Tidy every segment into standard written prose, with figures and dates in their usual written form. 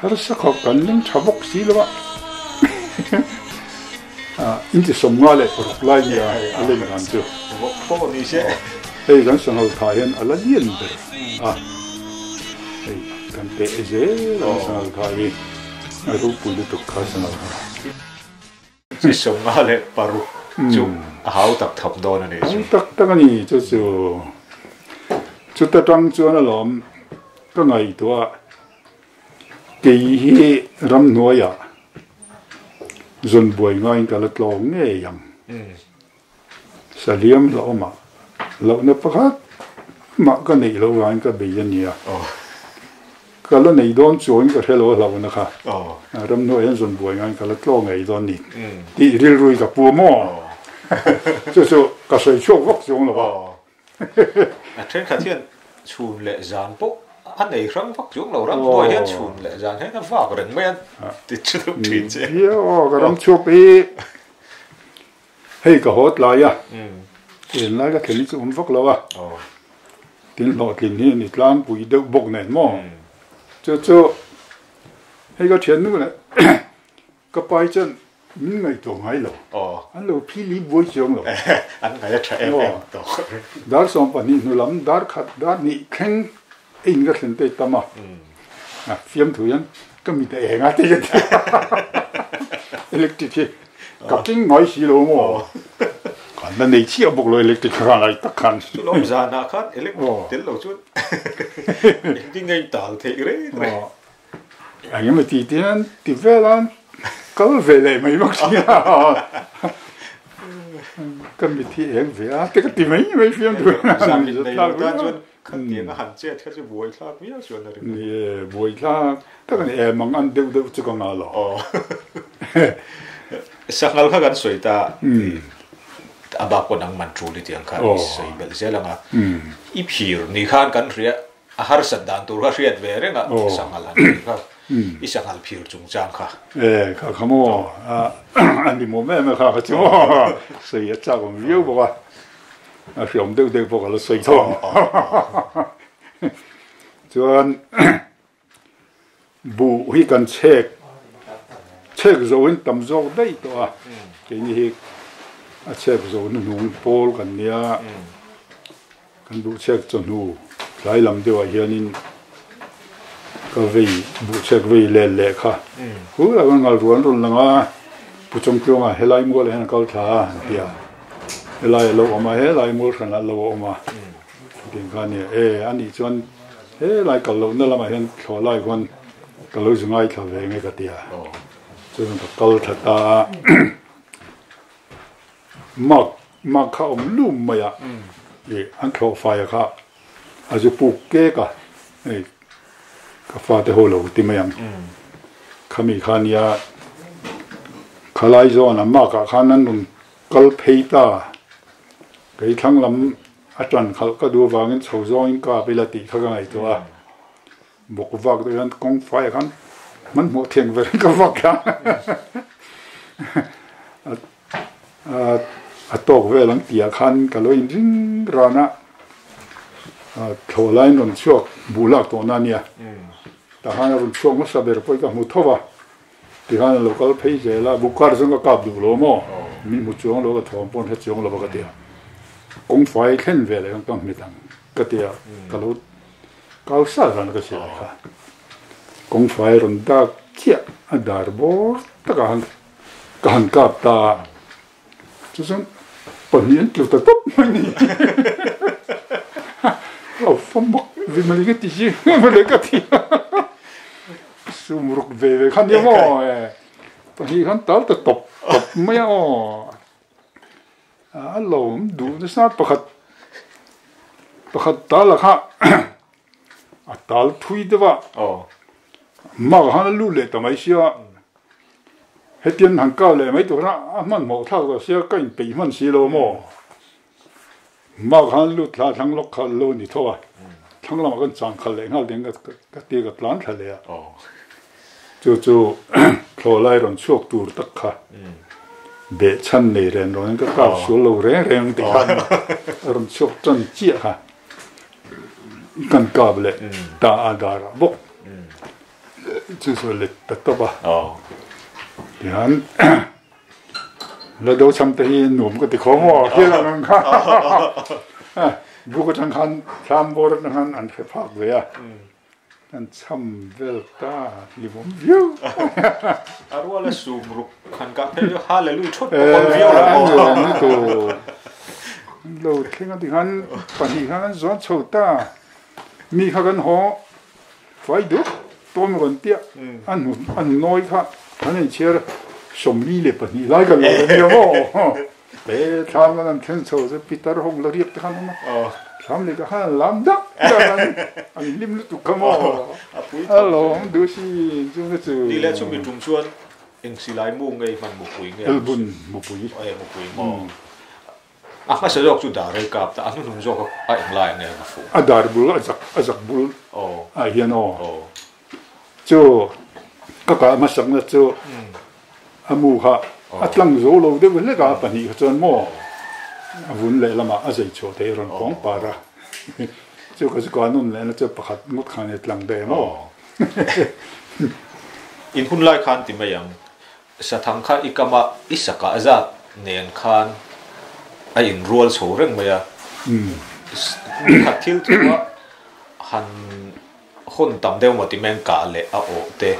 harsa kho kan ling thabok si lo inti somnga le porok lai ya ale gan chu po ni se ei gan sang ho tha hian ala lien ber ei kan pe je la sang ho tha hi a ru pu lu tok kha sang ho si somnga le paru chu a hau tak thap don ani chu tak ani chu ta tang chu na lom ka ngai to ke hi ram noya zon boy ngai ka la tlong nge yang saliam lo ma lo na pakhat ma ka nei lo ran ka be yan ya ka la nei don chuan ka thelo lo na kha ram noya zon boy ngai ka la tlong ngai don ni ti ril rui ka pu mo chu ka sai chok vok chung lo ba a then kha thian chun le zan po anh ấy răng phát xuống lầu răng tôi hiện chùn lại dàn hết nó vào cái men thì chưa được thuyền chứ cái răng chụp đi hay cả hốt lại à tiền lại cái thứ chụp phát lâu à tiền lọt tiền này nít lan bụi đâu bốc này mà cho hay cái chuyện nữa này cái bài chân những ngày tổ hay lâu anh lâu phi lý buổi chiều lâu anh ngày chạy em tổ dar xong phần này nó lắm dar khát dar nị khen in cái thân tây tâm phim thủ nhân cái mình để ngay thế electric gặp chính nói xí luôn mà còn là này chia bốc rồi electric khá lại tắc khăn lom ra na khát electric tiến lâu chút cái ngay tạo thế đấy anh em thì tiền thì về là có về lại mấy mắc gì cái mình thì em về cái thì mấy phim thủ kan tiền nó hạn chế theo cái buổi tháp biết chuyện này nè buổi tháp tất cả em mang ăn đều chỉ có ngalo sáng nay các anh suy ta à bà con đang mang chú đi tiếng khác suy bel xe là ngà ít hiểu ni khan kan ria à har sát đàn tu ra riết về đấy ngà sáng nay là ít sáng nay hiểu chung trang khác khá mò anh đi mua mấy khá chứ suy chắc cũng nhiều bộ film đều đều bộ là suy thôi cho nên bu hi kan check rồi tầm rồi đấy to cái gì check rồi nó nung pol kan nia kan bu check cho nu lại làm điều hiện in cái vị bu check vị lệ kha cú là con ngal ruan rồi là bu trong kia mà helai mua lại câu thà dia lại lâu mà hết lại mua khăn là lâu mà tiền cái này anh đi chọn hết lại cả lâu nữa là mà hiện thọ lại con cả lâu chúng ai thọ về ngay cái tiền cho nên câu thật ta mặc khao lùm mà anh thọ phải cả à chứ buộc cái cả cái pha để hồ lâu thì mấy em kami khăn ya khai lại rồi là mặc cả khăn anh luôn câu pay ta cái thằng làm ở trênเขาก็ดูว่าเงินชาวจ้องก็ไปละตีเขาก็ไงตัวบอกว่าตัวนั้นกองไฟกันมันหมดเทียงไปก็ว่ากันตกเวลังเตียคันก็เลยจริงร้านน่ะโถไล่นนช่วงบุลักตัวนั้นเนี่ยแต่หากเราช่วงมันสบายไปก็มุทว่าที่หากเราก็ไปเจอละบุคคลซึ่งก็กลับดูโลโมมีมุช่วงเราก็ถอมปนให้ช่วงเราก็เดียวกงไฟเข็นเวลาก็ไม่ตั้งก็เดียวก็รู้ก็สารนั่นก็เสียค่ะกงไฟรุนตาเชี่ยดาร์บอร์ตะกันกับตาจุดนั้นปนยันจุดตะตุ๊บมันนี่เราฟังบอกวิมาลิกติจิมาลิกติสูมรุกเวขันเดียวมั้งตอนนี้ขันตาตะตบไม่เอาลมดูนี่สัตว์ประคัดตาละค่ะตาลทุยเดว่ามาหันลู่เลยแต่ไม่เชื่อเฮตีนหันก้าวเลยไม่ตัวนะมันหมดท่าก็เสียก็ยิ่งปีมันสีโลโมมาหันลู่ท่าทั้งล็อกขันลู่นี่ทั่วทั้งเราก็จังขันเลยงั้นเดี๋ยวก็ตีกับล้านทะเลจู่ๆโผล่ไล่รอนช่วงตูดตักค่ะเบชันนี่เรียนรู้ก็ก้าวสู่โลกเร่งติกันรำชกจนเจี๊ยค่ะกันกาบเลยตาอาดาระบก chú số lịch tất tốt à thì hắn là đâu chăm thấy nụm cái khó mò kia là ngang khá bố có chẳng hạn tham bố chẳng hạn ăn phải phạt về à anh chăm về ta thì muốn view rồi là sum rục khăn cà phê hallelujah chốt con view là anh to lâu khi anh thì hắn bản thì hắn dọn sâu ta mi hắn họ phải được tôi mới còn tiếc anh nói khác anh ấy chơi sớm mi lệ bản thì lại cái lâu nhiều mà để tham cái anh thiên sâu sẽ bị tao không lấy được cái hắn mà tham lấy cái hắn làm đó anh lim lúc tụi mà hello đứa gì chúng nó chứ đi lên chúng mình trùng xuân anh xí lại mua ngay phần một quỷ nghe một quỷ mò cái sử dụng chúng ta đây cặp ta anh dùng cho anh lại này cái phụ dar bul azak bul hiền cho các mà sáng là cho amu ha atlang zo lo de le ka pani ka chon mo vun le lama azai cho te ron kong para cho ka nun le cho pakhat mut khan etlang de mo in hun lai khan ti mayang sa thang kha ikama isaka azat nen khan ai in rual so reng maya khat thil thua han hon tam deu ma ti men ka le a o te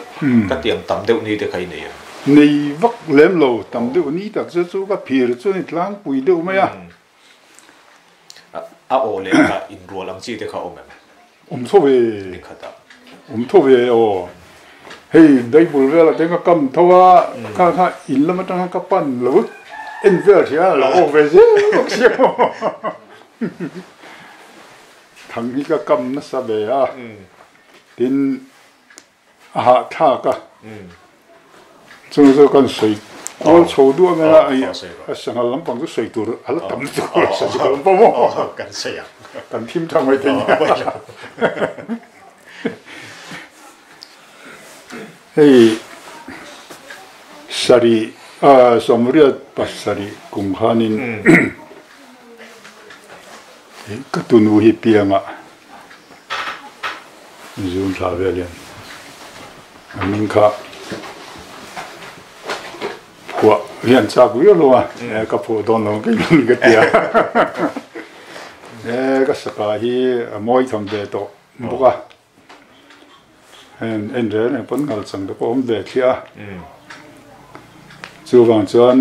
ka tiang tam deu ni te khai nei nei vak lem lo tam deu ni tak chu ka phir chu ni tlang pui deu maya a o le ka in rual ang chi te kha om so ve khata tho ve o hei dai bul ve la te ka kam thowa ka in la ma tang ka pan lo en ver ya la o ve je thằng hi ka kam na sa ve a tin a tha ka so kan sei all so du me la ai a sang lam pang sei tur ala tam tu sa ji lam pa mo kan sei ya kan thim thang mai tin hey sari somria pasari kumhanin katunu hi pianga zoom sa velian amin kha wa rian cha gu yo lo ka pho don lo cái ni ka tia ka saka hi moi tham de to boka en re ne pon ngal sang de pom de thia chu wang chuan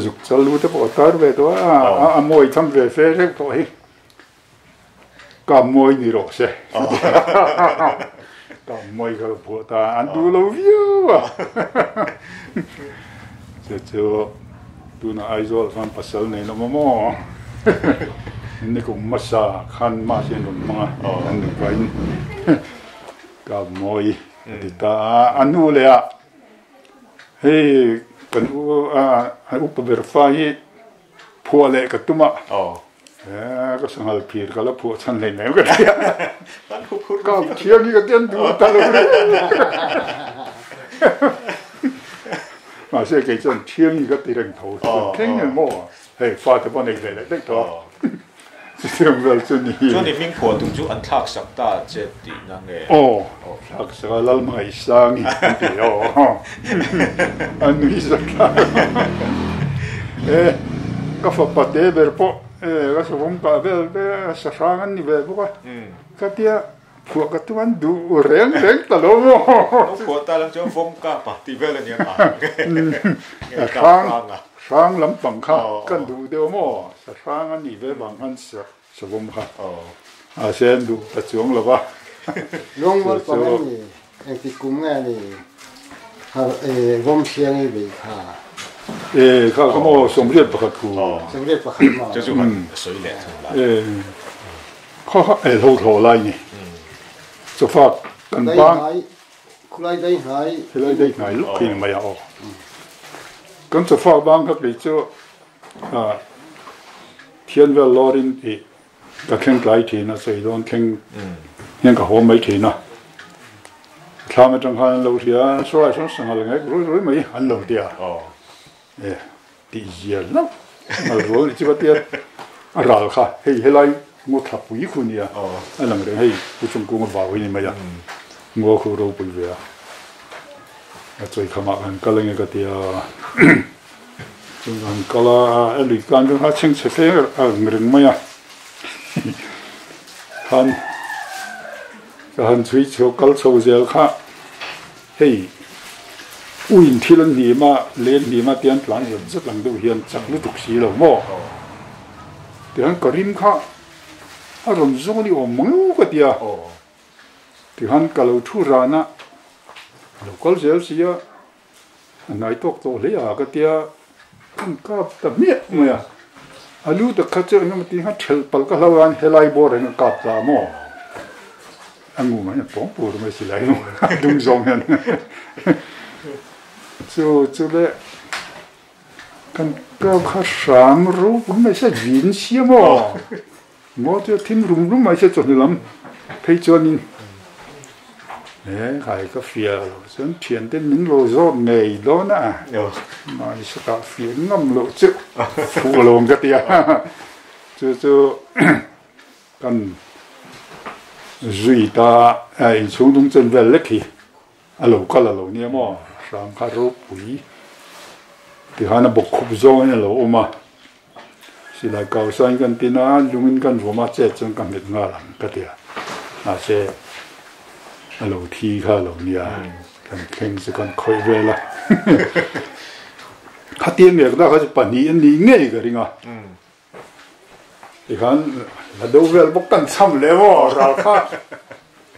zuk chal lu te po tar ve to a moi tham ve fe re to hi ka moi ni ro se ka moi ka po ta an du lo view cho tu na aizol fan pasal nei no mo ni ko masa khan ma sen no ma an du vain ka moi ti ta anu le a hey kan u pa verify phua le ka tumaก็สังหารผีก็แล้วพวกฉันเลยไหนก็ได้ก็เที่ยงนี้ก็เต้นดูตลอดมาเสียกี่จนเที่ยงนี้ก็ตีแรงโถเข่งเงินมั่วเฮ้ยฟาดแต่พอในเลยได้ต่อเสียงเวลจนนี้จนนี้มิ่งผัวตุ้งจูอันทักสักตาเจ็ดตีนั่งเองทักสักแล้วไม่สร้างอีกทีอันนี้สักก็ฝักปัดเดเบอร์ปอก็สมมติว่าเบลสร้างนี่เบลบุกก็เดียพวกกันทุกวันดูเร่งตลอดมั้งพวกตาลังจะฟงกับปฏิเวลเนี่ยสร้างลำปังข้ากันดูเดียวมั้งสร้างนี่เบลบางอันสมมติว่าเส้นดูประจวงหรือว่าลงวันก่อนนี่ไอ้ที่กุ้งนี่วงเชียงนี่เบลค่ะเขาก็มาสมเด็จประคัตคูสมเด็จประคัตมาจะจุมันสวยเลยเขาโหไล่นี่จะฝากกันบ้างคุณได้ไหนลูกพี่ไม่เอากันจะฝากบ้างก็เลยจะเทียนเวลลอรินอีก็แข่งไกลทีนะใส่โดนแข่งยังกับหัวไม่ทีนะถ้าไม่จังหันเราเทียสวยสังอะไรไงรู้ไหมหันเราเทียตีเยี่ยแล้วเราจิบเตียอะไรค่ะเฮ้ยไรงูทับปุ๋ยคุณเนี่ยอะไรเรื่องเฮ้ยผู้ชมกูมาบ่าวนี่มาอย่างงูคือเราปุ๋ยเวีย最起碼係個另一個啲啊，仲係個啦，一類間都係清楚些啊，唔認咩啊？han chui cho kal chho zel kha hei uin thilan ni ma len ni ma tian tlang hian zat lang do hian chak lu tuk si lo mo ti han karim kha a rom zo ni om mangu ka tia ti han kalo thu ra na lo kal zel si ya nai tok to le ya ka tia kan ka ta miet mo ya alu ta kha che na ti ha thel pal ka lawan helai bo re na ka ta mo anh ngủ mà bóng bùa mới xí lại đúng giống hen cho đấy kan cao khá sáng rồi cũng mới sẽ diễn xíu mà cho thiên rung mà sẽ chọn lắm thấy cho nên nè cái phía sơn thiền đến mình lô gió ngày đó nè mà sẽ cả phía ngâm lộ chứ phụ lồng cái tia cho kan duy ta ai chúng tung chân về lệch thì alo cả là lâu nha mà sáng khai rốt bụi thì hắn là bọc khúc gió này lâu mà chỉ là cầu sang cái tin á lung cái vụ mà chết trong cái việc ngã làm cái gì à sẽ alo thi khai lâu nha cái khen sẽ còn khơi về là hắn tiền việc đó hắn bản ý anh đi nghe cái gì à thì hắn là đâu về bốc căng xăm lẽ mà ra khác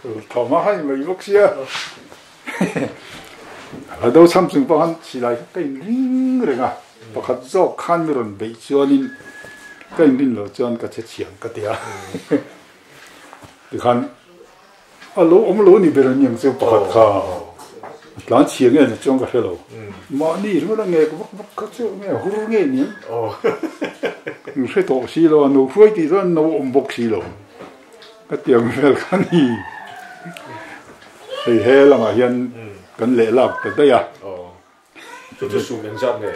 thằng mà hay mà bốc xia là đâu xăm sinh bao hắn chỉ là cái linh rồi à bốc hắn do khăn rồi bị cho nên cái linh rồi cho nên cái chuyện cái tia thì hắn lỗ ông lỗ này bây giờ nhận sự bốc hắn khá làm chuyện này trong cái hello mà đi rồi là nghe bốc cái chuyện nghe huru nghe nhỉ người sẽ tổ xí lo, người phải thì nó ông bốc xí lo, cái tiếng về cái này, thì hè là mà hiện cái lệ lạc từ đây à, cho tôi xuống miếng giáp này,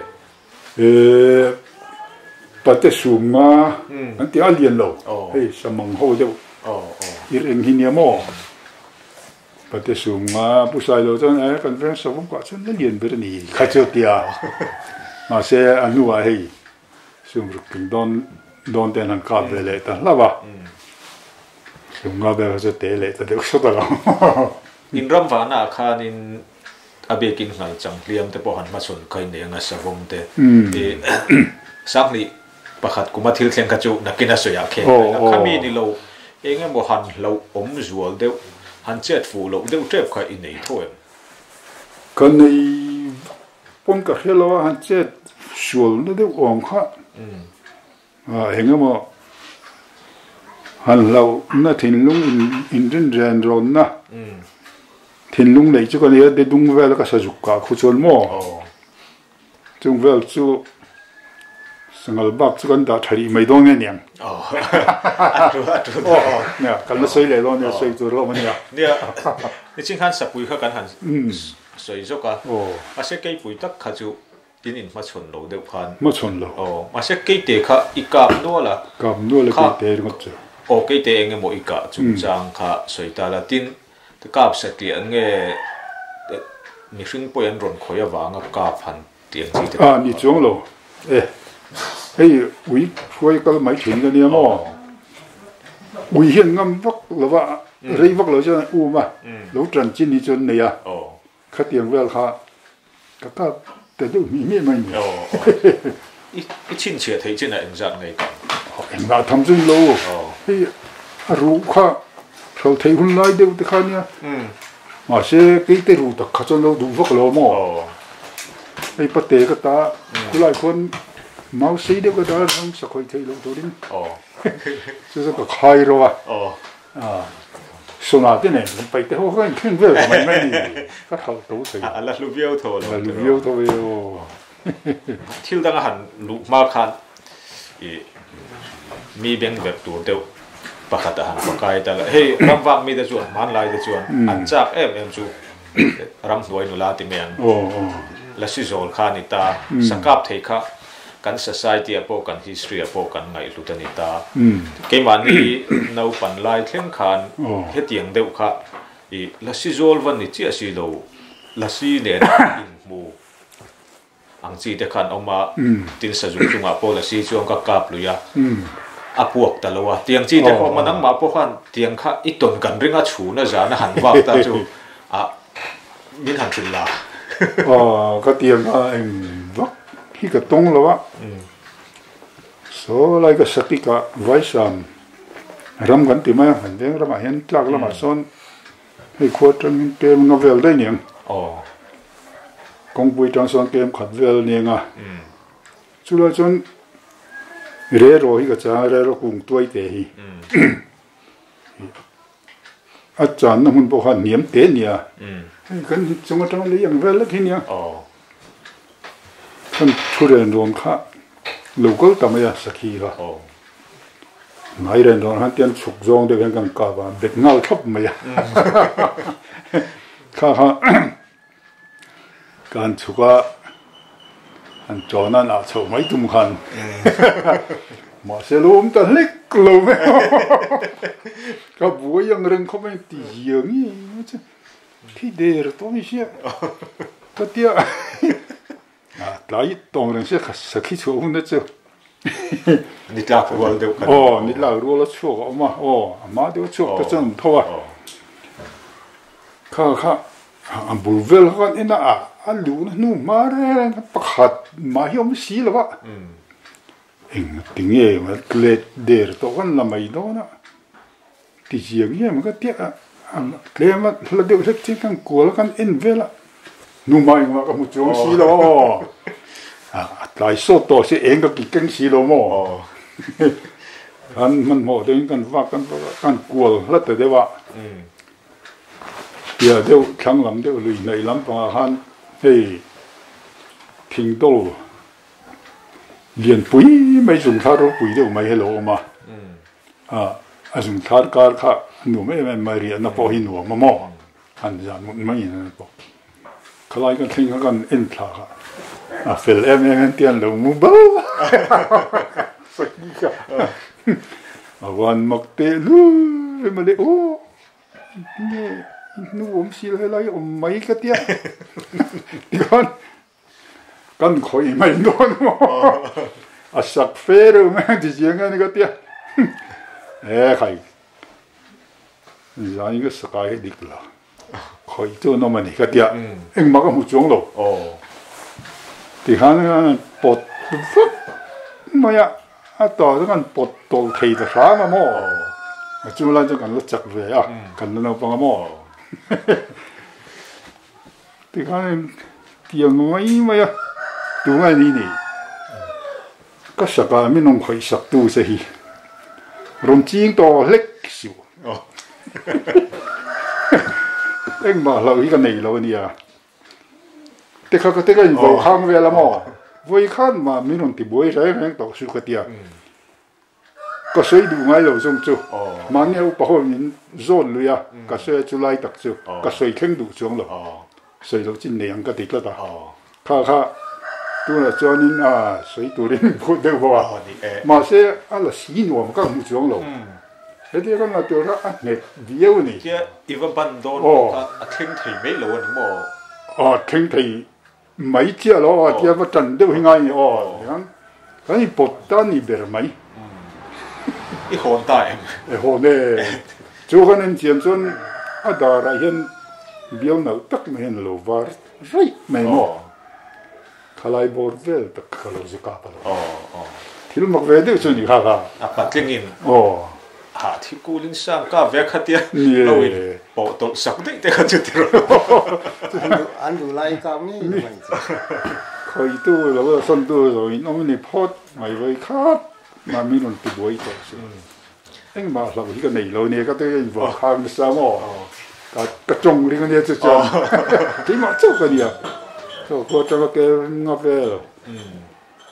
bắt đầu xuống mà, anh tiếng liền lo, hey, sao mong hồ đâu, ít anh hình như mò, bắt đầu xuống mà, bữa sau lo cho anh cái friend sống quá chân nó liền về đây, khai chơi tia, mà sẽ anh nuôi hey. Sum rukin don den han ka bele ta lava sum ga be se te le ta de so ta in ram va na khan in abe king ngai chang liam te po han ma sun kai ne nga sa vom te ti sak ni pakhat kuma thil thleng ka chu nakina so ya khe khami ni lo enge mo han lo om zual deu han chet fu lo deu trep kha in nei thoi kan nei pon ka khelo han chet sual no deu ong kha hình mà hắn lâu na thiên lung in trên rèn rồi na thiên lung này chứ còn để đúng về là cái sử dụng cả khu chốn mò chung về chú sang bác chứ còn đã thấy mấy đông nghe niệm nè cái nó xây lại rồi nè xây rồi mà nè nè chính hắn sắp bùi khác hắn xây cho cả mà sẽ cái bùi tắc khá chú tin in mà chôn lâu đều khan mà chôn lâu mà sẽ cái tệ khá ít cặp nữa là cái tệ đúng không cái tệ nghe mỗi cặp chúng trang khá soi ta là tin cái cặp sẽ tiền nghe mình sinh bồi anh rồi khơi vàng cái cặp hắn tiền gì thế à,你中了为会个买钱的呢嘛危险暗vực là vậy rây vực là cho u mà lúc trận chiến đi chân này à khá tiền về khá các cặpแต่ดูมีไม่อีชิ้นเฉียดที่จีนเองจัดไงกันเองเราทำจนโลที่รู้ค่ะเราที่หุ่นไล่เดียวแต่ค่ะเนี่ยมาเช่กี่แต่รู้แต่ข้าจนเราดูพวกเราหม้อไอ้ปะเตก็ตาคุณหลายคนเมาสีเดียวก็ได้ทั้งสักคนที่เราตัวนี้จะก็ใครรู้อ่ะส่วนอะไรเนี่ยไปแต่เขาก็ขึ้นเวลไม่ก็เท่าตัวสิอะไรลูกเบี้ยวโถลูกเบี้ยวโถที่ตั้งหันลูกมาคันมีเบงแบบตัวเดียวปะขัดหันปะกายแต่ละเฮ้ยรำฟังมีแต่ชวนมันลายแต่ชวนอันจากเอ็มจูรำหน่วยนุลาติเมียนและสิโซลคานิตาสกัดเทคะกัน society อโปกัน history อโปกันไงลุตนิตาเกมันนี่นาวปันลายเข่งขันเฮตียงเดียวค่ะอีละสิโซลวันนี้ที่สิโล la si ne in mu ang chi te khan oma tin sa jung chunga po la si chuang ka kap lu ya a puak talowa tiang chi te ko manang ma po khan tiang kha iton kan ringa chuna za na han wak ta chu a min han tin la cái tiang anh vắt khi cái tông là vắt số lại cái sắc cái vai sam ram gan ti mai han deng ram hen tlak la ma son hei khuat tang kem novel dai niang kong pui tang son kem khat vel niang a chu la chon re ro hi ka cha re ro kung tuai te hi a chan na mun bo khan niam te nia kan chung tang le yang vel la thi nia kan thu ren rom kha local tamaya sakhi la ngay đến đó hắn tiền sụp rong để bên cạnh cả và biệt ngao thấp mày khá khá gan chuka hắn cho nó nào chậu mấy tum khăn mà xe lốm ta lít lốm cái búa yang rừng không phải tỉ giường ý thì để rồi tôi sẽ cái tia lại tông rừng sẽ sẽ khi chậu không được chứ nít lạc ruột đều nít lạc ruột là chuộc mà mà đều chuộc cái chân thôi khá anh bùi vel con anh anh lú nó nu mà đấy bắt hạt mà hiểu mới xí là vậy anh tiếng nghe mà lệ để rồi con làm mấy đó nữa thì riêng nghe mà cái tiếc anh lệ mà là đều rất chính căn cố con anh vel nu mà cái một chỗ xí đó lại số to sẽ anh cái kinh xí đó mà anh mình mua đến căn vác căn cố là từ đấy vậy giờ đều chẳng làm đều lười này lắm mà han hey kinh đô liền bụi mấy dùng tháo rồi bụi đều mấy hello mà dùng tháo cả cả nụ mấy riêng nó bỏ hin nụ mà mò anh ra một mấy này bỏ cái này cái thing cái in thà phèn em tiền lâu mua bao sai cả quan mặc tê lu mà để ô nghe nu ôm xí lại ôm mấy cái tia con khỏi mấy đôi mà sặc phê rồi mà chỉ riêng cái tia khai giờ những cái sặc cái đi là khỏi cho nó mà này cái tia anh mặc cái một chỗ rồi thì hắn bột phức mà ya tao cái bột tàu thầy là sao mà mò chúng ta cho cần nó chặt về cần nó bằng mò thì hắn tiếng mấy mà ya đúng là gì này cái sạc à mình không phải sạc tu gì rồng chiên to lếch xíu anh mà lâu cái này lâu nèแต่เขาก็เต็กันบอกข้างเวลาหม้อไว้ข้างมาไม่นอนติบวยใช่ไหมต่อสุขเดียก็สวยดูไงเราจงจูมันเนี่ยอุปกรณ์โซนเลยอ่ะก็สวยจุไลตักจูก็สวยแข็งดูจงเลยสวยเราจิ้นเนียงก็ติดแล้วตาข้าตัวน่ะจอนินสวยตัวนี้พูดเดี๋ยวว่ามาเสียอะไรสีหนวมก็หูจงเลยเดี๋ยวก็น่าตัวละเนี่ยเดียวนี่เจ้าอีวันบันโดนเข่งถี่ไม่หลวนหม้อเข่งถี่mấy chia lo chia mà trần đều hình ngay cái bột tan thì bể mấy cái hồn tại hồn này chú con nên chiếm xuân đó là hiện biểu nào tất mà hiện lầu var right mấy mỏ khai bột về tất khai lầu gì cả thì lúc mặc về đều xuân gì khác bắt kinh nghiệm thì cô linh sang cả về khát tiền lâu rồi bộ tổ sắc đấy để khát tiền rồi anh đủ lại cam này khơi tu rồi xuân tu rồi nó mới phốt mày với khát mà mình còn tự bồi tổ anh mà làm cái này rồi này cái tôi vừa khang sao mà cái trồng đi cái này cho cái mà chụp cái gì cho cô cho cái ngọc về rồi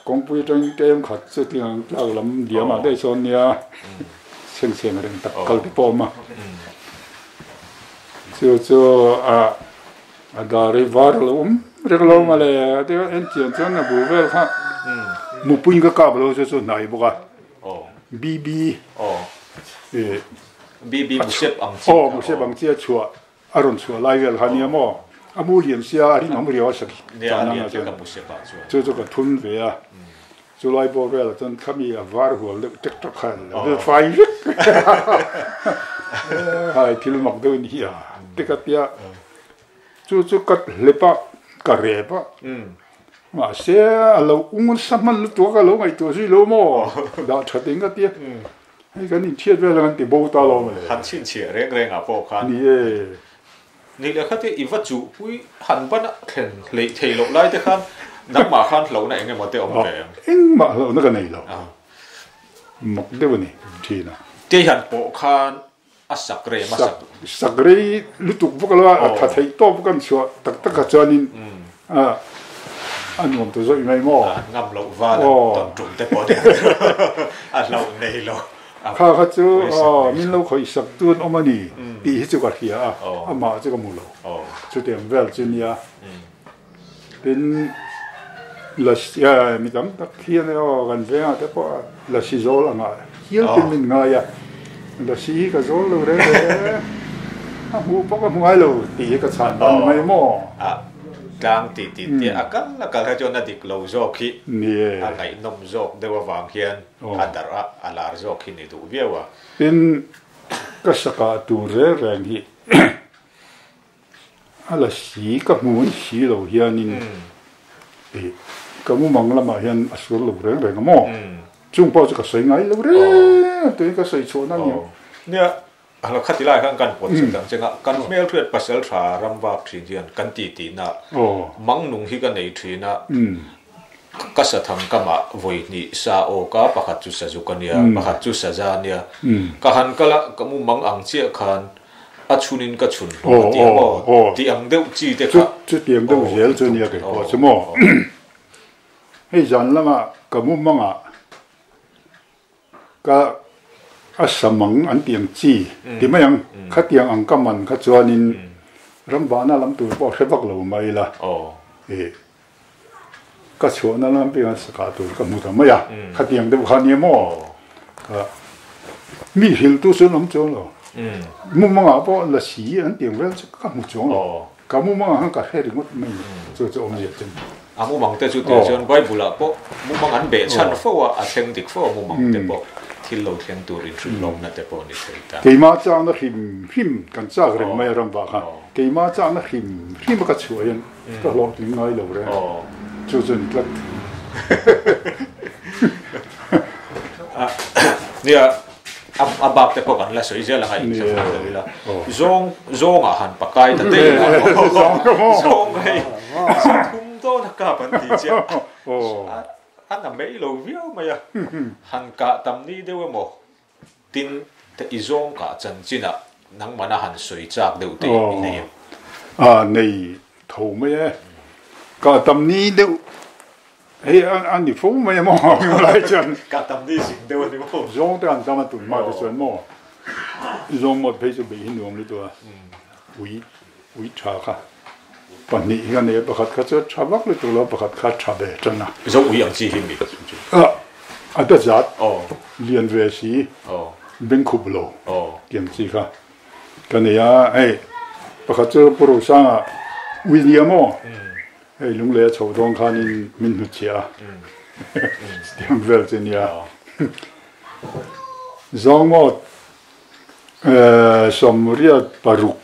công phu trong cái em khát sự tiếng lao lắm điểm mà đây xuân nha xem rồi đặt câu đi bom mà cho đó rồi vào rồi mà lại thì anh chuyện cho nó bù về ha một pin cái cáp rồi cho này bốc BB BB một xếp bằng chia chua aron chua lại về hắn nhá mò amu lian sia ri amu ria sak nia nia ka mu se pa chu chu ka thun ve a chu lai bo ve la chan khami a var hol le tek tok khan le fai hai thil mak do ni ya tekatia chu chu kat lepa ka repa mà xe lâu uống sắm ăn tuổi cái lâu ngày tuổi gì lâu mò đã trở thành cái tiếc hay cái nhìn thiệt về là cái bầu to lâu mà hắn xin chia rèn rèn à bộ khanนี่เลยครับที่อีวัดจูอุ้ยหันปั้นเห็นเลยเทลงไล่ที่ข้างนักหมาข้างเหล่าไหนไงมาเตะออกแกงเอ็งมาเหล่านั่นก็ไหนเหล่าหมกเดี๋ยวนี้ทีน่ะที่หันโปข้างอัศกเรมาสักเรลุตุกพวกเราถ้าไทยโตพวกกันชัวตักตักกระจานินอันนั้นตัวจะยังไงมั่วงำเหล่าว่าตอนจุ่มแต่พอเดียวอันเหล่าในเหล่าข้าเขาจะมินเราคอยสักตัวออกมานี่ปีที่จะกัดเหี้ยอามาจะก็มุโลจุดเดียวเวลจุนยาเป็นลัชยามีตั้งตักเหี้ยเนี่ยกันเวียนแต่พอลัชโซลง่ายเหี้ยเป็นมินง่ายลัชฮีก็โซลเลยมูปก็มูไงเราตีก็ฉันตอนไม่มั่วกลางตีที่อากันแล้วก็จนนั่นติดเราโจกี้อะไรนมโจกเดี๋ยววางเขียนอันดาระอัลลาร์โจกี้นี่ดูเบี้ยวเป็นก็สกัดตัวเรื่องที่อะไรสีกับมูนสีเราเฮียนินก็มูมังละมาเฮียนอสุรเราเรื่องก็มั่วจุ่มพอจะก็ใส่ไงเราเรื่องตัวนี้ก็ใส่โชว์นั่นเนี่ยเราคัดที่ไล่ข้างกันปวดสุดจังอ่ะกันเมื่อเพื่อนปัสสาวะรำบากทีเดียนกันตีน่ะมังนุ่งที่กันในทีน่ะก็สะทำก็มาวัยนี้ซาโอก็ประคัตจุสจุกันเนี่ยประคัตจุสจานเนี่ยก็หันก็ละก็มุมังอังเจียขันอัชชุนินก็ชุนเตียงบ่เตียงเดียวจีเด็กจุดเตียงเดียวเสียจุนเนี่ยก็ใช่ไหมให้ยันละมาก็มุมังอ่ะก็อาสมังอันเตียงจีที่ไม่ยังขัดเตียงอังกำมันขัดจวนินรำบานาลำตัวบอกเทบักเราไม่ละก็ชวนนั่นลำเป็นสกัดตัวก็มุดไม่ยังขัดเตียงเดียวขันเนี่ยมั่วมีหิลตัวส่วนลำจวนหรอมุมมังอ่ะพอละสีอันเตียงเวลจะก็มุดจวนก็มุมมังอ่ะหันก็แค่ถึงมุดไม่จะอมเยอะจังมุมมังแต่จุดเดียวจนไว้บุละพอมุมมังอันเบชันฟ้าเซงดิกฟ้ามุมมังแต่พอที่เราเทียนตัวรินลงนั่นแต่พอนี่ใช่ไหมกี่มาจ้างนักหิมกันจ้างเรื่องไม่รำบากฮะกี่มาจ้างนักหิมก็ช่วยยันก็ลองถึงไงเราเลยจู่ๆนี่ก็เนี่ยอาบับแต่พอกันละสวยเจ้าละไงใช่ไหมเลยละซงอาหารปากไก่ตั้งแต่ซงไงทุ่มโตนักการบันทีเจ้าอันนั้นไม่รู้วิวไหมอะหันกะตำนี้เดี๋ยวมั้งตินแต่อีซงกะจันจิน่ะนังมันหันสวยจากเดี๋ยวตีนี่ในถูกไหมกะตำนี้เดี๋ยวเฮ้ยอันนี้ฟุ้งไหมมั้งอะไรจันกะตำนี้สิ่งเดียวนี่มั้งซงแต่อันตำมันตุ่นมาแต่ส่วนมั้งซงหมดไปจะไปหินหลวงเลยตัววิชาค่ะปัจจุบันเนี่ยประคัตข้าจะชาวบ้านเลยตัวเราประคัตข้าชาวเบจันนะจะวิ่งจีหิมีก็สุดอันเดียจัดเรียนเวสีเป็นคุบโลเกี่ยงจีค่ะกันเนี่ยไอ้ประคัตจะปรุษาวิลเลียมไอ้ลุงเลี้ยชาวดงคานินมินหุเชียเกี่ยงเวลเจนี่จงหมดสมเรียปารุก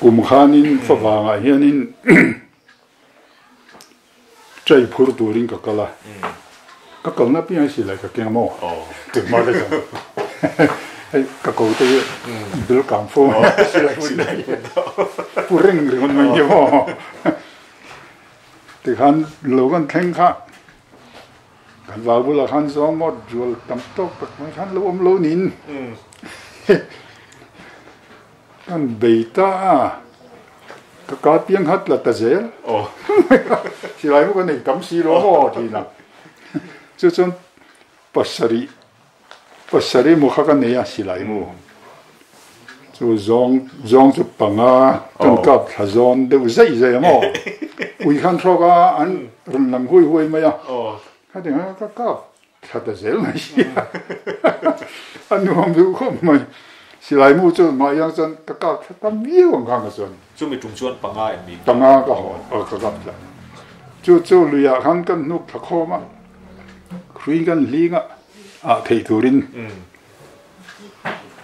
กุมขานินฟ้าไงเฮียนินใจพูดตัวริงกักละกักนับยังสิเลยกักยังโม่ถึงมาเลยจังไอ้กักตัวบิลกังฟูสิเลยพูดริงหรือมันไม่ยังโม่แต่ขันโลกันแข่งข้าขันว่าบุรุษขันสองหมดจวลตั้มโต๊ะปักไม่ขันโลโลนินกันเบต้าก็การเพียงหัดละตาเจลสิไรมันก็ในกำสีโลโมทีน่ะจนปัสสรีมุขกันเนี่ยสิไรมูจู่จงจุปังอ่ะกันกับขจรเดี๋ยวใจมั้งวิคันทรกอันรุนแรงหุยไหมอ่ะถ้าถึงก็กับขัดตาเจลไม่ใช่อันนู้นดูก็ไม่สิไรมูจนมาอย่างจนก็ทำวิวของกันจนจ chu mi tum chuan panga em mi tanga ka ho ka gap la chu luya han kan nuk tha khoma khuin kan linga a thei turin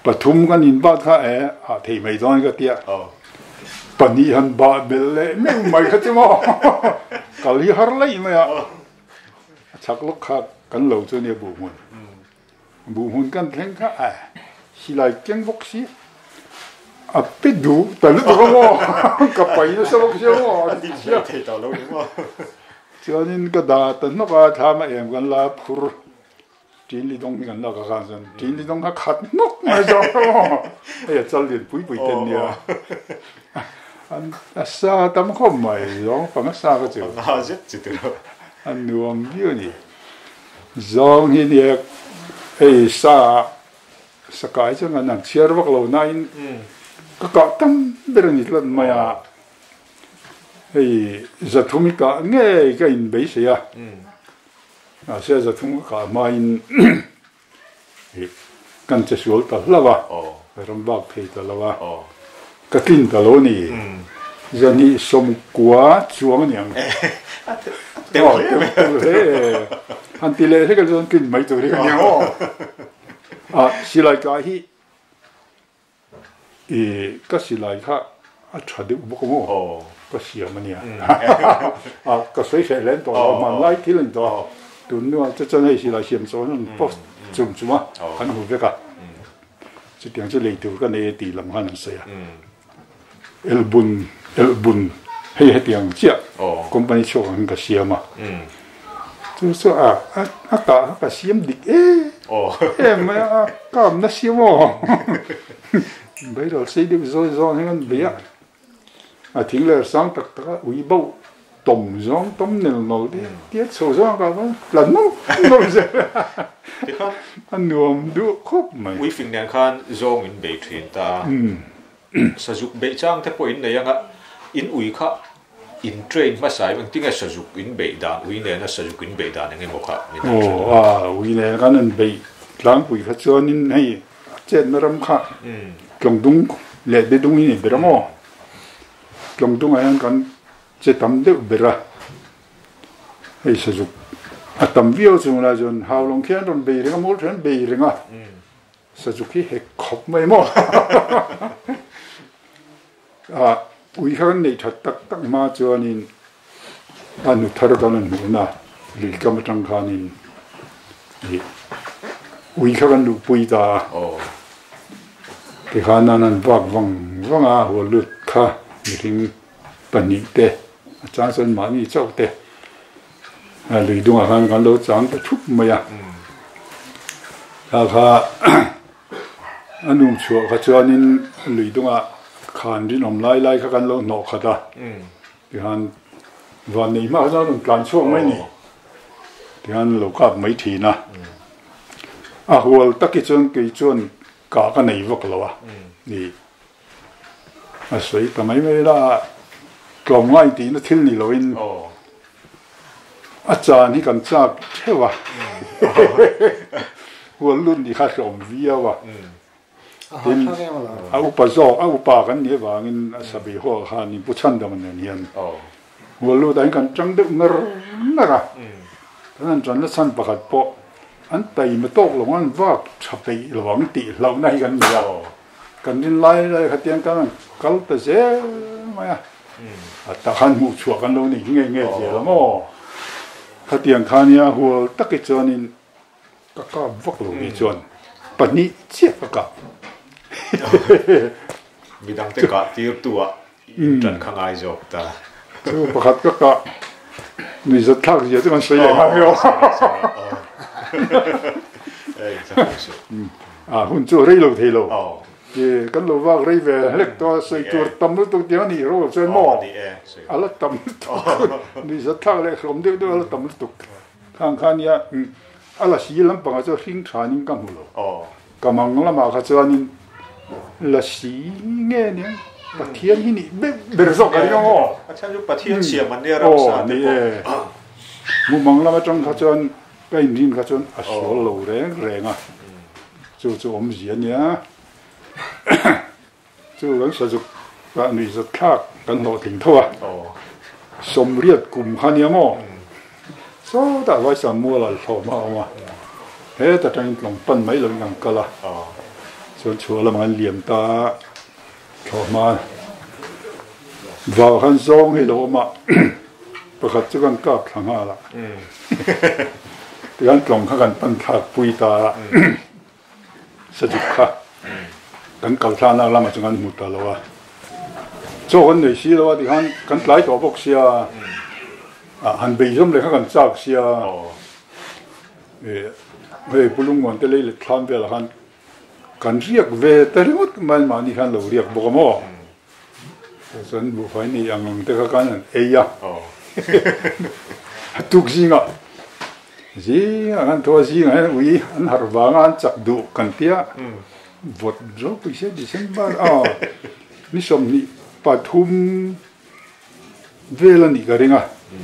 pathum kan in ba kha a thei mai don ka tia pani han ba belle me mai kha chimo kali har lai ma ya chak lok kha kan lo chu ne bu hun kan theng kha a silai keng bok si a pe du ta lu ko mo ka pai no sa bok si mo đi chơi thầy tàu lâu đúng không cho nên cái đà tận nó ba tham em gần là phur chín lý đông gần là cái gan dân chín lý đông khát nóc mà sao ấy cho liền bụi tên nha anh sa tâm không mày giống bằng sa cái chữ rất chữ từ anh nuông biết nhỉ giống như này ấy sa cái cho anh ăn chia vác lâu nay cái cọ tâm bây giờ nhỉ lần mày à ấy giờ thu mi cả nghe cái in bấy gì à sẽ giờ thu mi cả mà in cần chế số ta là va rồi bác thấy ta là va cái tin ta lo nè giờ ni sống quá chuông nhàng anh tỷ lệ thế cái dân kinh mấy tuổi cái nhàng xí lại cái hi cái xí lại khác chả được bốc mồก็เสียมันเนี่ยก็สวยเฉยเล่นตัวมันไล่ที่เล่นตัวตัวนู้นจะให้สิเราเสียมโซนปุ๊บจุ่มอ่ะขันหูเวกะจะเตียงจะเลยตัวก็ในตีลำพันนั่นเสียเอลบุนให้เตียงเจ้าคอมพานีโชว์มันก็เสียมาจู่ๆอากาศก็เสียมดิเไม่ก็ไม่เสียมั้งไม่เราใช้ดิบโซ่ให้มันเบี้ยทิ้งเลยสังตักวิบต้มจ้องต้มเนื้อหนูดิเดี๋ยวโซ่จ้องกันว่าหลังนู้นเสียอันนู้นดูครบไหมวิฟิงเนี่ยคันจ้องอินเบทรินตาสจุกเบจังเทปอินเนี่ยยังอินอุยค่ะอินเทรนมาใส่บางทีก็สจุกอินเบดานอุยเนี่ยนะสจุกอินเบดานยังไงบอกครับอุยเนี่ยกันนั่นเบดหลังอุยเขาชวนนินให้เจ็ดนรำค่ะกลงดุงเล็ดดุงนี่เบรมกลงตรงนั้นกันจะทำเด็กเบระให้สนุกทำวิวจุงละจนหาลงแค่ตอนเบย์ก็มั่วเช่นเบย์เลยอ่ะสนุกที่เฮกขบไม่มั่ววิธีการในทัดตักมาจวนนินอนุทารกันนั่นหน้าหรือกรรมจังคานินวิธีการดูปุยตาที่ขานั้นวังหัวลุดค่ะถึงปัญญาเตะอาจารย์ส่วนมานี่เจ้าเตะหรือดวงอาการกันเราจางทุบมาอย่างแล้วก็อันนุ่มชัวเขาชวนนี่หรือดวงอาการที่น้ำไล่กันเราหนอกขดาที่ฮันวันนี้มาเราต้องการช่วงไม่นี่ที่ฮันเราก็ไม่ทีนะหัวตะกี้จวนกากันในวักเราอ่ะนี่สวยแต่ไม่ได้กล่อมง่ายดีนะทิ้งนี่เราเองอาจารย์ที่กันจากใช่ป่ะหัวรุ่นที่ข้าสมวิวว่ะเป็นอุปสรรคอุปกันเนี่ยว่างินสบายหัวข้านี่ผู้ชันดำมันเนี่ยหัวรุ่นแต่กันจังเด็กนะครับท่านจันทร์สั้นประกาศพออันไต่มาตกลงอันว่าชับไปหลวงตีเราในกันเดียวกันดินไล่ขัดยังกันกัลตเจ้มาแต่ขันหมู่ชัวกันเรานี่เงี้ยเสียแล้วมั้งขัดยังขันเนี่ยหัวตะกี้จวนินก็วักลงนี่จวนปัจนี้เจี๊ยบกับมีดังแต่กะที่ตัวจันข้างไอจบตาตัวประคัดก็มีสัตว์ทักเยอะที่มันสวยงามอยู่หุ่นจูเรื่อยๆเทโลกันเราว่าเรื่อยๆเล็กตัวใส่ตัวตำลุตัวเดียวนี่รู้เส้นหม้ออะไรตำตุกมีสัตว์ทักเลยผมเดียวอะไรตำตุกข้างๆเนี่ยอะไรสีลำปังจะหิ้งชานิ่งกันหมดเลยกำลังละมาเขาจะนี่ละสีเงี้ยเนี่ยปะเทียนที่นี่เบรสกันยังอ๋อฉันอยู่ปะเทียนเสียมันเนี่ยรักษานี่มุมมองละมาจังเขาจะก็อินดินเขาจะอัศวโลแรงอ่ะจู่ๆอมเสียเนี่ยจู่กันสะดุก cả người rất khác cần lộ tình thôi à sôm riết cùng hai niệm mò số ta vai sắm mua là thổ mà hết ta tranh lòng phân mấy lần ngang cả là số chúa là mình liềm ta thổ mà vào khăn sông hay lộ màประคับจุกันกับทางหาละที่อันตรงข้ากันปั้นขาปุยตาสจุกข้ากันเก่าท่านาละมาจุกันมุตาละวะโจกันหน่อยสิละวะที่อันกันหลายตัวพวกเสียหันไปย่อมเลยข้ากันจากเสียเฮ้ยปุลุงวันเตเลยคลามเวลากันเรียกเวแต่เรื่องมันมานี่ขันเราเรียกบอกว่าส่วนบุฟเฟ่นี่ยังแต่ข้ากันเอียทุกสิ่งสิอันตัวสิ่งอันวิอันหาร์วางอันจักดูกันเตียวดรบไปเสียดิฉันบ้านนี่สมนี่ปฐุมเวลานี่ก็เรื่อง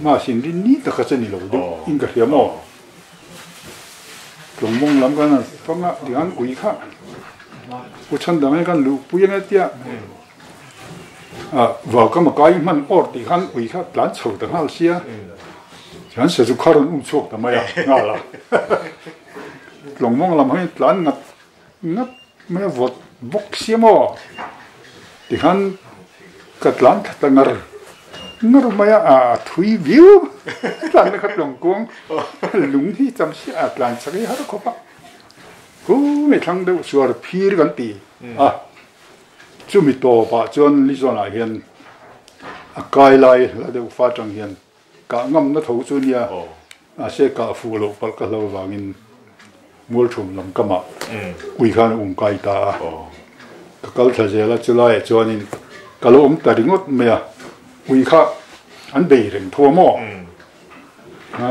มาสินดินนี่ตะขัดนี่เราดูอิงกับเฮียมอหลงมองลำกันนะฟังอ่ะดิฉันอุยข้าอุชันดังให้กันลูกปุยนั่นเตียว่าก็มาไกลมันอดที่ขันอุยครับหลานโฉดต่างหากเสียฉันเสียสุขารนโฉดทำไมง่าละหลงมองลำให้หลานงัดไม่วดบกเสียมอที่ขันกัดหลานตั้งงารไม่ถุยวิวหลานนะครับหลงกวงลุงที่จำเสียหลานสักอย่างเขาปะกูไม่ทั้งเดียวสวดพีร์กันตีจุมิโตปะจนลิซอนอาเฮียนกายไล่แล้วเดี๋ยวฟ้าจังเฮียนกะงำนัทหูจุนีเสกะฟูโลปัลกะเลววางินมัวชุมลำกะมะอุยขานกายตากะกลทะเจละจุไลจวนินกะโลตะริงดเมียอุยขาอันเบริงทัวมอ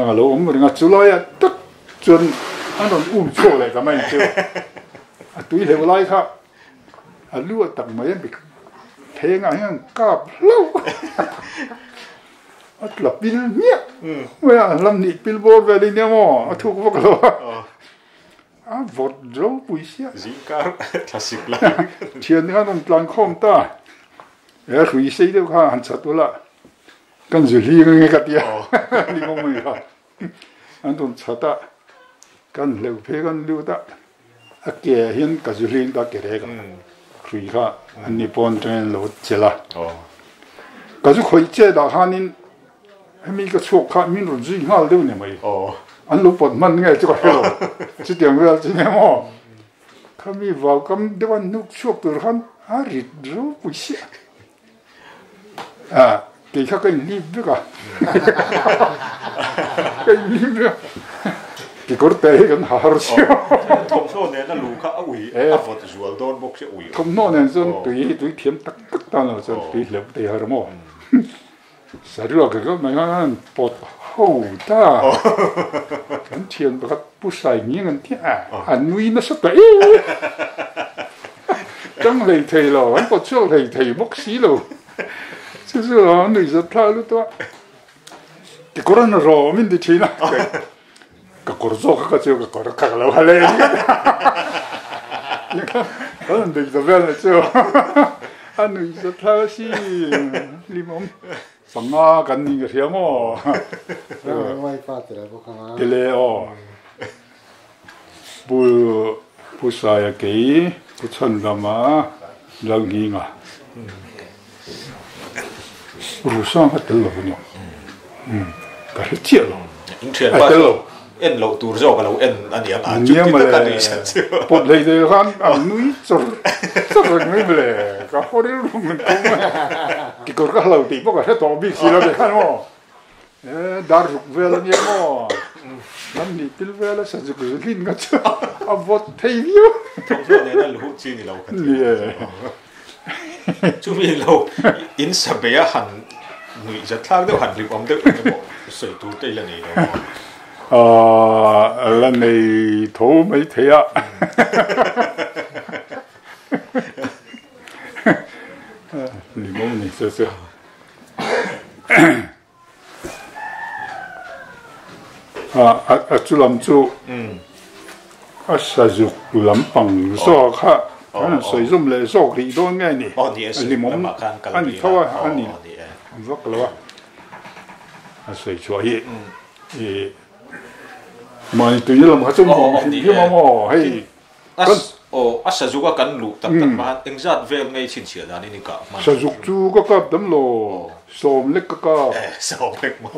กะโลริงจุไลตึกจนอันนั้นโชเลยก็ไม่เจอตุยเลวไลค่ะรู้ว่าตั้งมายังไปเพลงอะไรงั้นก้าพลูอัดหลับบิลเนี่ยเมื่อลำนี้บิลบอร์ดเวลิเนี่ยมั้งถูกพวกเราวอดโร่ปุยเสียซิงการ์คลาสสิกละเชียนนี่กันตรงคอมตาคุยเสียเดียวกันหันชัดตัวละกันจุลีกันไงกันเดียวนี่มองไม่ค่ะอันตรงชัดตากันเร็วเพลกันเร็วตาเกี่ยเห็นกันจุลีตาเกี่ยเรื่องคุยค่ะอันนี้ปนจนหลุดเจละก็จะคุยเจดาฮานินให้มีกระชกขามีรุ่นจีห้าเรื่องเนี่ยไหมอันรู้ปนมันไงจะก็ให้เราจะเดี๋ยวเวลาจะเนี่ยมั้งเขามีว่าคำเดี๋ยวนุกชกตัวขันริดรู้ปุยเสียเกี่ยวกับลิฟต์ด้วยกันกับลิฟต์ด้วยที่ก็เตะกันหารู้สิทงโน่เนี่ยนั่นลูกเขาอุ้ยฟอดจวลโดนบกเสียอุ้ยทงโน่เนี่ยจนตุยเทียมตักตอนเราจนตุยเหลือเตะหารู้มั้งสรุปก็ไม่งั้นปวดหัวตาฉันเทียนประกับผู้ชายงี้กันที่อันนี้น่าสะใจจังเลยเทเราอันปวดช่วงเลยเทบกสีเรา就是啊，你说他了多，这个人肉面的钱呐，个个做个就个个看了还来，你看，可能你这边了就，啊，你说他是你们什么跟你个什么？对嘞哦，不啥呀给，不穿了嘛，让你啊。路上还得了呢，搞是接了，得了，เอ็นเราตัวเจ้ากับเราเอ็นอันนี้อ่ะจุดที่ต้องการที่ฉันเชื่อปวดเลยเดี๋ยวกันนุ้ยจุดไม่เลยก็พอได้รู้มันคงกี่คนก็เราตีพวกเราตัวบิ๊กซีเราเด็กกันมั้งดารุกเวลเนี่ยมั้งนั่นนี่พิลเวลสัจจุลินก็จะเอาบทเทียบท่องเที่ยวเนี่ยนั่นรู้จริงเรากันจุดนี้เราอินสเปียหันหนุ่ยจะท้าเดี๋ยวหันริบอมเดี๋ยวจะบอกสวยตัวได้แล้วนี่แล้วในโถไม่เทียนี่มั้งนี่เสียจุลำจุสัจจุลำปังโซ่ค่ะอัน anh soi zoom lệ sọc đi đó nghe nè anh đi mắm anh đi thua anh đi vắt lo anh soi chua hi mà tụi nó làm cái chung thì mà mò hay sa dục kan lu tak tak ma engzat vel ngei chin chia dan ni ka sa dục chu ka kap dam lo som lek ka som lek mo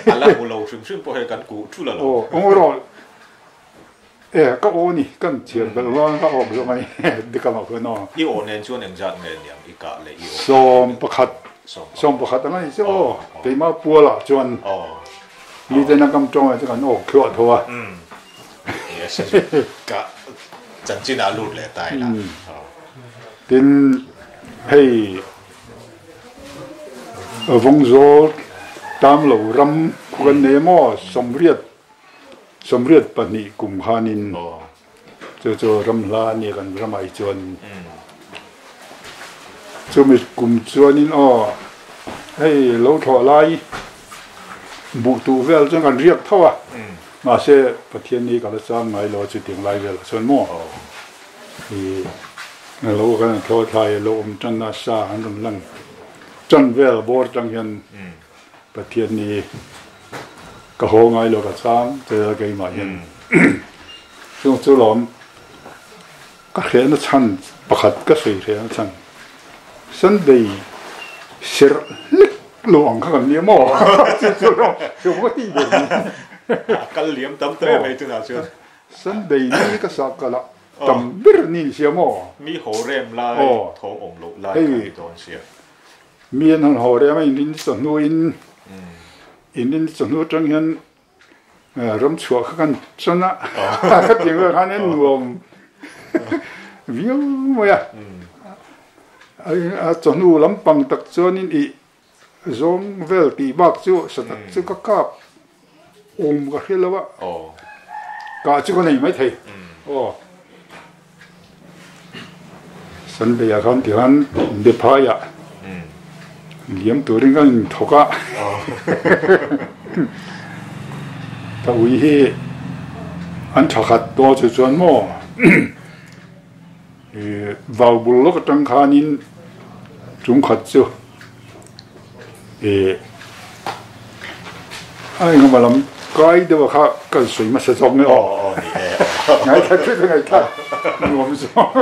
ala mu lo shim po he kan ku chu la lo ro ka o ni kan chian ba lo ka o zo mai de ka ma ko no i o nen chuan engzat nen yam i ka le i som pakhat ngai se te ma pu la chuan ni de na kam chong ai ka no khwa thoa yes ka chân chín à lụt lệ tai là tin hay ở vùng gió tam lầu ram gần này mò sầm riết bận nhị cùng hanin cho ram la nhị gần ram ai chuan cho mình cùng chuanin hay lâu thọ lại bộ tu vel cho gần riết thôi mà sẽ phát hiện này cả là sang ngày lo chỉ tiếng lại về xuân mùa thì lâu cái thôi thay lâu chân na sa anh làm lăng chân về bor chẳng hiện phát hiện này cả hồ ngày lo cả sang từ cái mà hiện chúng tôi làm các cái nó chăn bạc các sự cái nó chăn sân đầy sэр luồng các cái mỏ chúng có tin được cái liếm tấm tê này từ nào chưa sân đầy ní cái sạc cả là tầm biết ní xíu mỏ mi hồ rem lại thong ổng lộ lại cái đó xíu miền hàng hồ rem ấy nín sân nuôi nín sân nuôi trong hiện rắm chùa các con chân á các tiếng người hắn nên nuông viêu mày sân nuôi lắm bằng đặc cho nên ý giống vel tì bạc chú sạch chú các cáp cái kia là vậy cả chú con này mấy thầy sân bây giờ con thì hắn để phá ya liếm tuổi đến con thọc á ta uy hi anh thọc hạt to cho chuẩn mò vào buổi lúc trong khanin chúng khát chưa ai mà làm cái đó là cái suy mà sẽ giống nữa ngày thay cái ngày thay ngồi xuống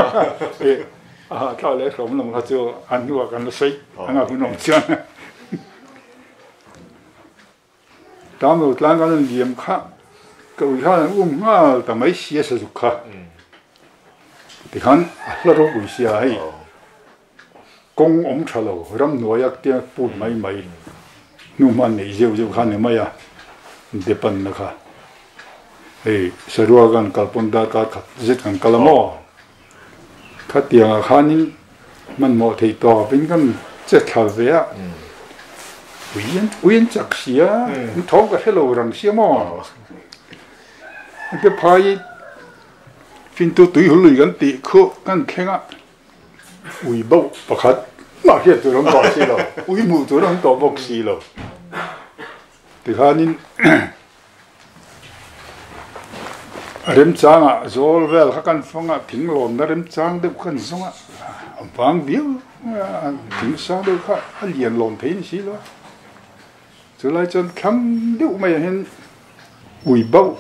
thay lấy không làm cái chỗ ăn nuốt cái nó suy anh cũng nông chân tao mới làm cái liềm khác cái khác tao mấy xía sẽ dục khác thì hắn là đâu cũng xía hay công ông trả lâu ram nuôi yak tiếng bút mấy nung man này diêu khăn này mấy để bận nữa cả sơ gan kalpon đã cả giết gan kalamo khát tiếng khanin man mò thấy to bên gan chết thảo về uyên chắc xía thấu cái hello răng xía mò cái phai phim tôi túi hului gan tị khô gan khen á uy bốc bạc khát mà hiện tôi đang bỏ xí rồi uy mù tôi đang bỏ bốc xí rồi thì khanin rem chang à zol vel kha kan fonga thing lom na rem chang de kan songa bang viu thing sa de kha lian lom thein si lo chu lai chon kham deu mai hen ui bau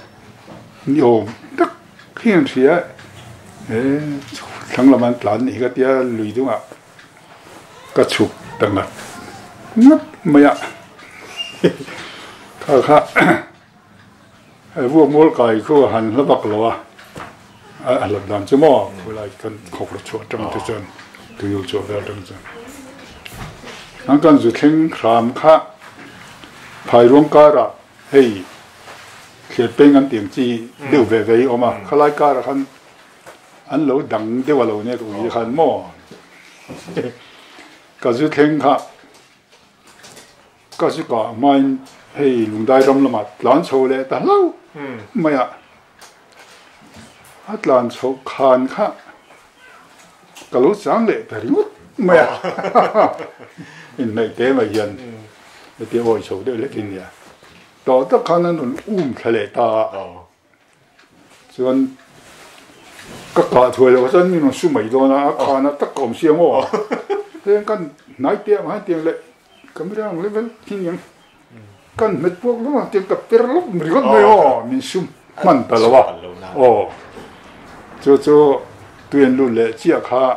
nhiều tất khiên sia khang lam an plan ni ga tia lui du nga ka chuk tang at ngap maya kha vua mua cái khu hành nó bạc lúa làm đàn chứ mò với lại cần khóc được chỗ trong thế chân từ yêu chỗ về trong chân anh cần dự tính làm khác phải luôn cả ra hey khi bên anh tiếng chi đều về mà khai lại cả ra anh lâu đằng đều vào lâu này tụi hắn mò cái dự tính khác cái gì cả mai hey lùng đại ram lama lan chho le ta lo maya atlan chho khan kha kalu sang le ta ri maya in nei te ma yan te oi chho de le tin ya to ta khan an thale ta chuan các cả thôi là dân mình nó suy mấy đó na khá na tất cả xiêm ô thế căn nãy tiệm hai tiệm lệ camera level kinh nghiệm căn mất buộc lúc mà tiệm cặp per lúc mình có người ô mình sum man ta là wa ô cho tuyên luôn lệ chia khá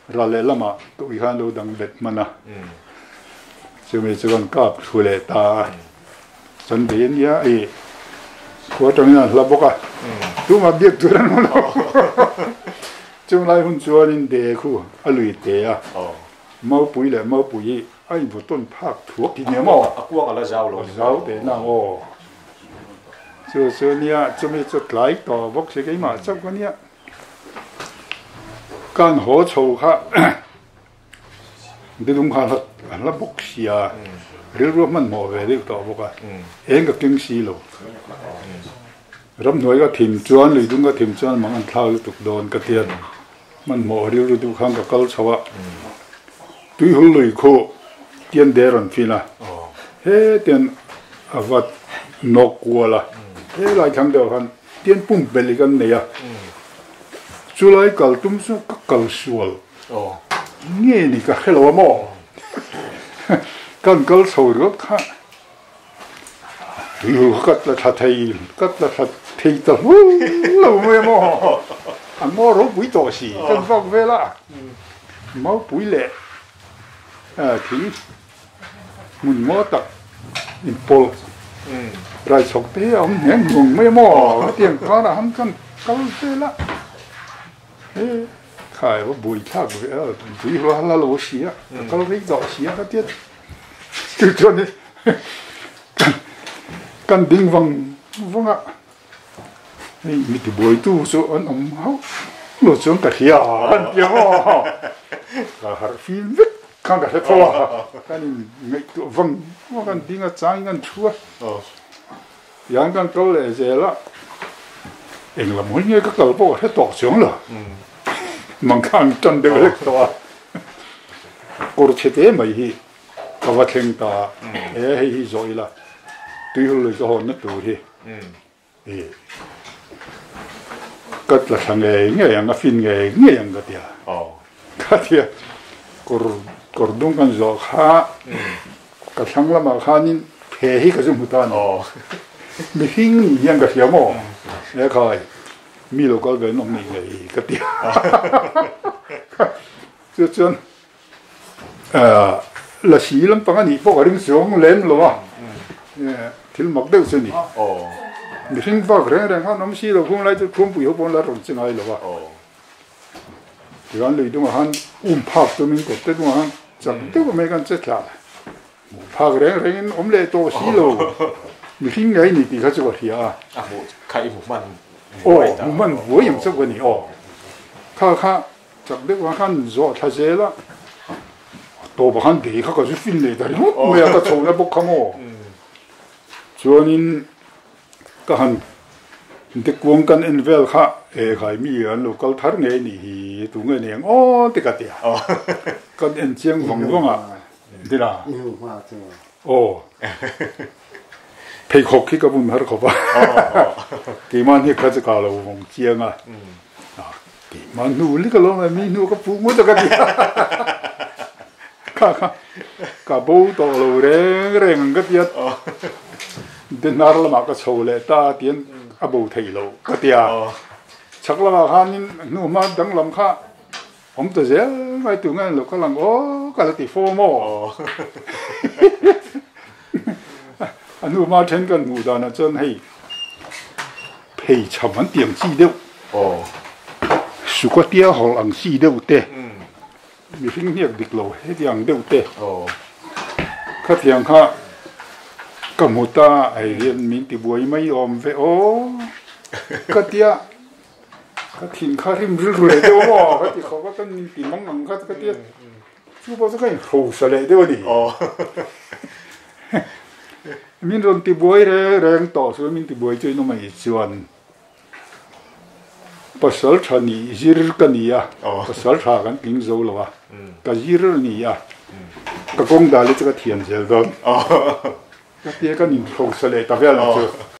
ra lệ lắm mà tụi hắn đâu đang bet mà na cho mình cho con cặp thôi lệ ta dân đến nhá ấy của trong này là bốc à tu mà biết tu ra nó trong lại hun chúa nên đề khu à lụy đề à mau bùi anh vừa tuân phác thuộc thì nhớ mà quăng là giáo để nào ô cho nia cho mình cho lại tỏ bốc cái mà chấp cái nia can hỗ trợ khác đi đúng hàng là bốc xìa rồi rồi mình mua về được tỏ bốc à em cái kinh xì luôn rắm nói cái thìm chuan rồi đúng cái thìm chuan mà anh thao tục đồn cái tiền mình mua rồi đúng hàng cái câu sao à tuy hul lười khô tiền để rồi phi là hết tiền vật nọc qua là hết lại thằng đầu hắn tiền pum beli cái này à chú lại cầu tum số các cầu sual nghe này cái hello mo cần cầu sầu rất khác yêu cắt là thật thấy tao lâu mới mo anh mo rồi bụi to xì cần vòng về là máu bụi lệ thì mình mo tập in pol rồi sọc thế ông nhảy ngùng mới mo tiền có là hắn cần cầu về là khaiว่าบุยทักบุยว่าละโลเสียก็เรียกดอกเสียก็เตี้ยคือจนนี้กันดิ้งวังอ่ะนี่มีที่บุยตู้ส่วนเขาหลุดส่วนกระเทียมเดียวก็หาฟิล์มวิกข้างกระเทียมกันไม่ตัววังว่ากันดิ้งอ่ะจ้างกันชัวอย่างกันก็เลยเจละเองละมันเนี่ยก็เกิดพวกให้ตอกเสียงเหรอมันข้างจนเดือดตัวกูรู้เช่นไม่ฮีก็ว่าเข่งตาให้ฮีจอยละตุยเลยก็หอนนัดตัวฮีก็ละทางเงี้ยยังก็ฟินเงี้ยยังก็เดียก็เดียกูดุงกันจอข้าก็ช่างละมาข้านี่เพฮีก็จะมุดานมีหิ้งยังก็เสียหม้อแล้วก็มีโลกก็เป็นน้องนี่ไงก็เดียวจนละสีลำปังอันนี้พวกริ่งสองเล่มหรอวะที่มักเดือดสินี่มีสิ่งฝากแรงเขาน้ำสีเราคงไล่จะคงปุยเขาปนละรถจะไงหรอวะที่วันเลยดูมาฮันพักตัวมิงกดตัวมาฮันจับตัวก็ไม่กันเจ็ดละพักแรงอมเล่ตัวสีเรามีสิ่งไงนี่ที่เขาจะว่าเหี้ยใครหมูมันโอ้มันหัวยังสักวันนี้ข้าจากเด็กว่าขันจ่อท่าเจละตัวบ้านเด็กเขาก็จะฟินเลยแต่ไม่อยากจะโชว์นะพวกเขาโม่ส่วนนี้ก็หันเด็กวงกันอินเวลค่ะใครมีอันลูกเขาทาร์เงี้ยนี่ตัวเงี้ยเด็กกันเดียกันเอ็นเชียงหงว่ะดีละโอ้เพย์คอกที่กับบุญมาร์กบ้ากี่มันที่เขาจะกล่าวเราวงเชียงอ่ะกี่มันนู่นนี่ก็ลงมามีนู่นก็พูดหมดแล้วกันดิกับบูตโลเร่งก็เดียดเดินนาร์ละมาก็โชว์เลยตาเตียนอบูไทยโลก็เดียชักละมาข้านี่นู่นมาดังลำข้าผมตัวเจ้าไอ้ตัวงั้นเราก็ลังก็เลยติดโฟโมอันนู้มาเช่นกันหมู่ดานะจนให้เพย์ชาวมันเตียงซีเดียวสุกเตี้ยหอลังซีเดียวเตะมีสิ่งเรียกดิกโลให้เตียงเดียวเตะข้าเตียงข้าก็หมู่ตาไอเรียนมินติบวยไม่ยอมเวก็เตี้ยก็ทิ้งข้าริมริลเลยเดียวก็ที่เขาก็ต้องมินติมังงังก็เตี้ยชูบอสก็ยังโหสเลยเดียวนี่มินรอนติบวยแรงต่อส่วนมินติบวยช่วยน้องไม่ส่วนภาษาชานีจีรกันนี่อ่ะภาษาชากันกินโซ่หรอวะก็จีรนี่อ่ะก็คงได้เลยจะก็เทียนเจอกันก็เตี้ยก็นิ่งโหสเลยแต่เวลา